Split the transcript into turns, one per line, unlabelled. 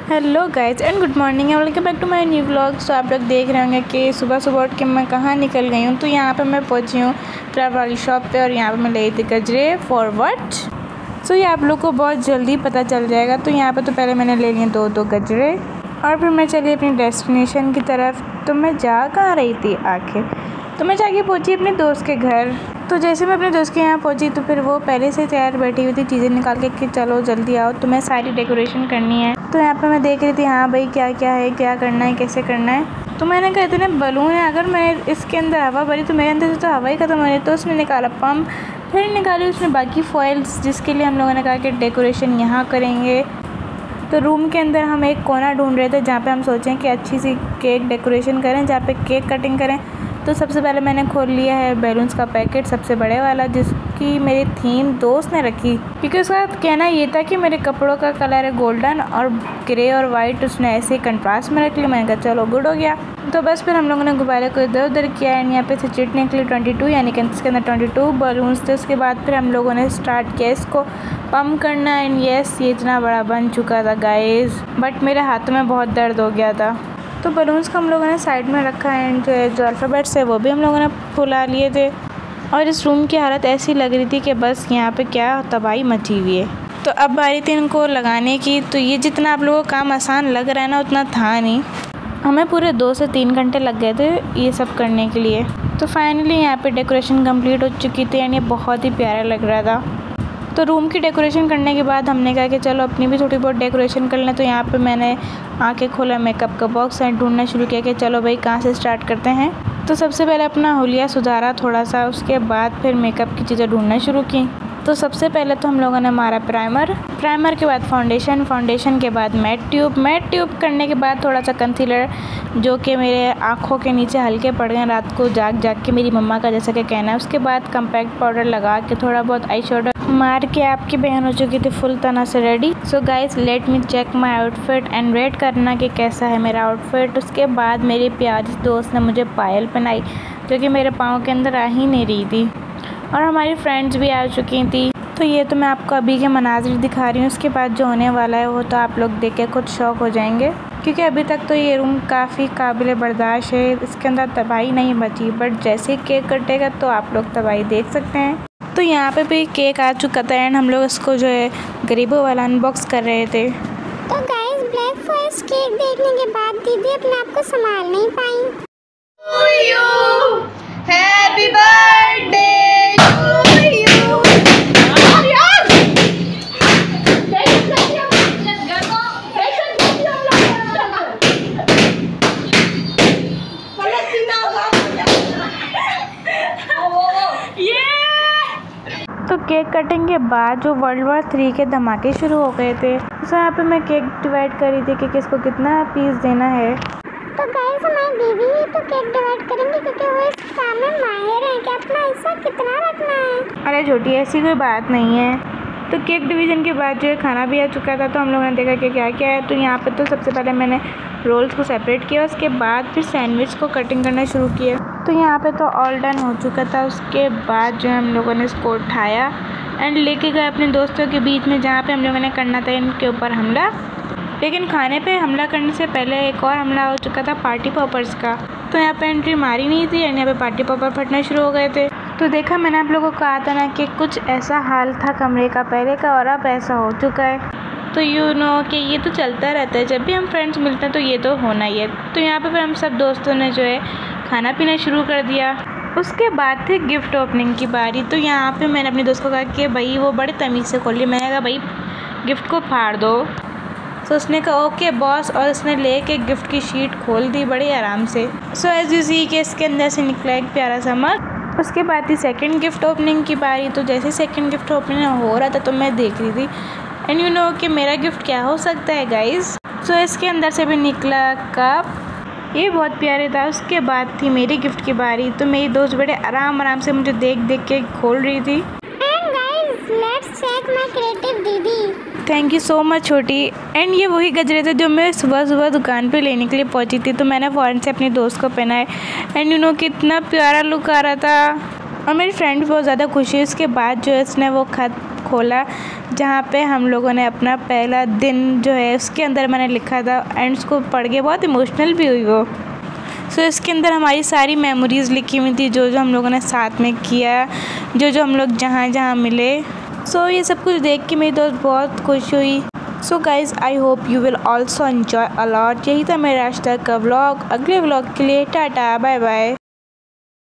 Hello guys and good morning and welcome back to my new vlog. तो आप लोग देख रहे होंगे कि सुबह सुबह उठ के मैं कहाँ निकल गई हूँ। तो यहाँ पे मैं पहुँची हूँ फ्लावर वाली शॉप पे और यहाँ पे मैं ले थी गजरे फॉर व्हाट। सो ये आप लोग को बहुत जल्दी पता चल जाएगा। तो यहाँ पे तो पहले मैंने ले लिए दो गजरे और फिर मैं चली अपनी डेस्टिनेशन की तरफ। तो मैं जा कहाँ रही थी आखिर, तो मैं जाके पहुँची अपने दोस्त के घर। तो जैसे मैं अपने दोस्त के यहाँ पहुँची तो फिर वो पहले से तैयार बैठी हुई थी चीज़ें निकाल के कि चलो जल्दी आओ, तुम्हें सारी डेकोरेशन करनी है। तो यहाँ पे मैं देख रही थी हाँ भाई क्या क्या है, क्या करना है, कैसे करना है। तो मैंने कहा इतने बलून है, अगर मैंने इसके अंदर हवा भरी तो मेरे अंदर से तो हवा ही खत्म हो रही। तो उसने निकाला पम्प, फिर निकाली उसने बाकी फॉइल्स जिसके लिए हम लोगों ने कहा कि डेकोरेशन यहाँ करेंगे। तो रूम के अंदर हम एक कोना ढूंढ रहे थे जहाँ पे हम सोचें कि अच्छी सी केक डेकोरेशन करें, जहाँ पे केक कटिंग करें। तो सबसे पहले मैंने खोल लिया है बैलून्स का पैकेट, सबसे बड़े वाला, जिसकी मेरी थीम दोस्त ने रखी क्योंकि उसका कहना ये था कि मेरे कपड़ों का कलर है गोल्डन और ग्रे और वाइट, उसने ऐसे ही कंट्रास्ट में रख लिया। मैंने कहा चलो गुड हो गया। तो बस फिर हम लोगों ने गुब्बारे को इधर उधर किया एंड यहाँ पे से चिटने के लिए 22 यानी कि इसके अंदर 22 बलून्स थे। उसके बाद फिर हम लोगों ने स्टार्ट किया इसको पम्प करना एंड यस ये इतना बड़ा बन चुका था गाइज, बट मेरे हाथों में बहुत दर्द हो गया था। तो बलून्स को हम लोगों ने साइड में रखा एंड जो अल्फ़ाबेट्स है वो भी हम लोगों ने फुला लिए थे। और इस रूम की हालत ऐसी लग रही थी कि बस यहाँ पे क्या तबाही मची हुई है। तो अब बारी थी इनको लगाने की। तो ये जितना आप लोगों को काम आसान लग रहा है ना उतना था नहीं, हमें पूरे 2 से 3 घंटे लग गए थे ये सब करने के लिए। तो फाइनली यहाँ पे डेकोरेशन कंप्लीट हो चुकी थी एंड ये बहुत ही प्यारा लग रहा था। तो रूम की डेकोरेशन करने के बाद हमने कहा कि चलो अपनी भी थोड़ी बहुत डेकोरेशन कर लें। तो यहाँ पे मैंने आके खोला मेकअप का बॉक्स एंड ढूंढना शुरू किया कि चलो भाई कहाँ से स्टार्ट करते हैं। तो सबसे पहले अपना हुलिया सुधारा थोड़ा सा, उसके बाद फिर मेकअप की चीज़ें ढूंढना शुरू की। तो सबसे पहले तो हम लोगों ने मारा प्राइमर के बाद फाउंडेशन के बाद मैट ट्यूब करने के बाद थोड़ा सा कंसीलर जो कि मेरे आँखों के नीचे हल्के पड़ गए रात को जाग के, मेरी मम्मा का जैसा कि कहना है। उसके बाद कम्पैक्ट पाउडर लगा के थोड़ा बहुत आई शेडो मार के आपकी बहन हो चुकी थी फुल तरह से ready. So guys let me check my outfit and wait करना कि कैसा है मेरा आउटफिट। उसके बाद मेरी प्यारी दोस्त ने मुझे पायल पहनाई जो कि मेरे पाँव के अंदर आ ही नहीं रही थी और हमारी फ्रेंड्स भी आ चुकी थी। तो ये तो मैं आपको अभी के मनाजिर दिखा रही हूँ। उसके बाद जो होने वाला है वो तो आप लोग देख के खुद शौक हो जाएंगे क्योंकि अभी तक तो ये रूम काफ़ी काबिल बर्दाश्त है, इसके अंदर तबाही नहीं बची। बट जैसे ही केक कटेगा तो आप लोग तबाही देख सकते हैं। तो यहाँ पे भी केक आ चुका था एंड हम लोग इसको जो है गरीबों वाला अनबॉक्स कर रहे थे।
तो गाइस ब्लैक फॉरेस्ट केक देखने के बाद दीदी अपने आप को संभाल नहीं पाई।
Happy birthday to you. तो केक कटिंग के बाद जो World War 3 के धमाके शुरू हो गए थे, तो यहाँ पे मैं केक डिवाइड कर रही थी कि किसको कितना पीस देना है।
तो गाइस हमारी दीदी ही तो केक डिवाइड करेंगे क्योंकि वो इस काम में माहिर है कि अपना हिस्सा कितना रखना है।
अरे छोटी ऐसी कोई बात नहीं है। तो केक डिवीज़न के बाद जो है खाना भी आ चुका था। तो हम लोगों ने देखा कि क्या क्या है। तो यहाँ पे तो सबसे पहले मैंने रोल्स को सेपरेट किया, उसके बाद फिर सैंडविच को कटिंग करना शुरू किया। तो यहाँ पे तो ऑल डन हो चुका था। उसके बाद जो है हम लोगों ने इसको उठाया एंड लेके गए अपने दोस्तों के बीच में जहाँ पे हम लोगों ने करना था इनके ऊपर हमला। लेकिन खाने पे हमला करने से पहले एक और हमला हो चुका था पार्टी पॉपर्स का। तो यहाँ पे एंट्री मारी नहीं थी एंड यहाँ पे पार्टी पॉपर फटने शुरू हो गए थे। तो देखा मैंने आप लोगों को कहा था ना कि कुछ ऐसा हाल था कमरे का पहले का और अब ऐसा हो चुका है। तो यू नो कि ये तो चलता रहता है, जब भी हम फ्रेंड्स मिलते हैं तो ये तो होना ही है। तो यहाँ पे फिर हम सब दोस्तों ने जो है खाना पीना शुरू कर दिया। उसके बाद थी गिफ्ट ओपनिंग की बारी। तो यहाँ पे मैंने अपने दोस्त को कहा कि भाई वो बड़े तमीज़ से खोल लिया। मैंने कहा भाई गिफ्ट को फाड़ दो। तो उसने कहा ओके बॉस, और उसने लेके गिफ्ट की शीट खोल दी बड़े आराम से। सो एज यू सी कि इसके अंदर से निकला एक प्यारा सा मग। उसके बाद थी सेकंड गिफ्ट ओपनिंग की बारी। तो जैसे सेकंड गिफ्ट ओपनिंग हो रहा था तो मैं देख रही थी एंड यू नो कि मेरा गिफ्ट क्या हो सकता है गाइज। सो इसके अंदर से भी निकला कप, ये बहुत प्यारे था। उसके बाद थी मेरी गिफ्ट की बारी। तो मेरी दोस्त बड़े आराम से मुझे देख के खोल रही थी।
And guys let's check my creative दीदी।
थैंक यू सो मच छोटी। एंड ये वही गजरे थे जो मैं सुबह दुकान पे लेने के लिए पहुंची थी। तो मैंने फ़ौरन से अपनी दोस्त को पहनाए एंड यू नो कितना प्यारा लुक आ रहा था और मेरी फ्रेंड बहुत ज़्यादा खुशी। उसके बाद जो है उसने वो खत खोला जहाँ पे हम लोगों ने अपना पहला दिन जो है उसके अंदर मैंने लिखा था एंड उसको पढ़ के बहुत इमोशनल भी हुई वो। सो इसके अंदर हमारी सारी मेमोरीज़ लिखी हुई थी, जो हम लोगों ने साथ में किया, जो हम लोग जहाँ जहाँ मिले। सो ये सब कुछ देख के मेरी दोस्त बहुत खुश हुई। So guys, I hope you will also enjoy a lot. यही था मेरा आज तक का व्लॉग। अगले व्लॉग के लिए टाटा बाय बाय।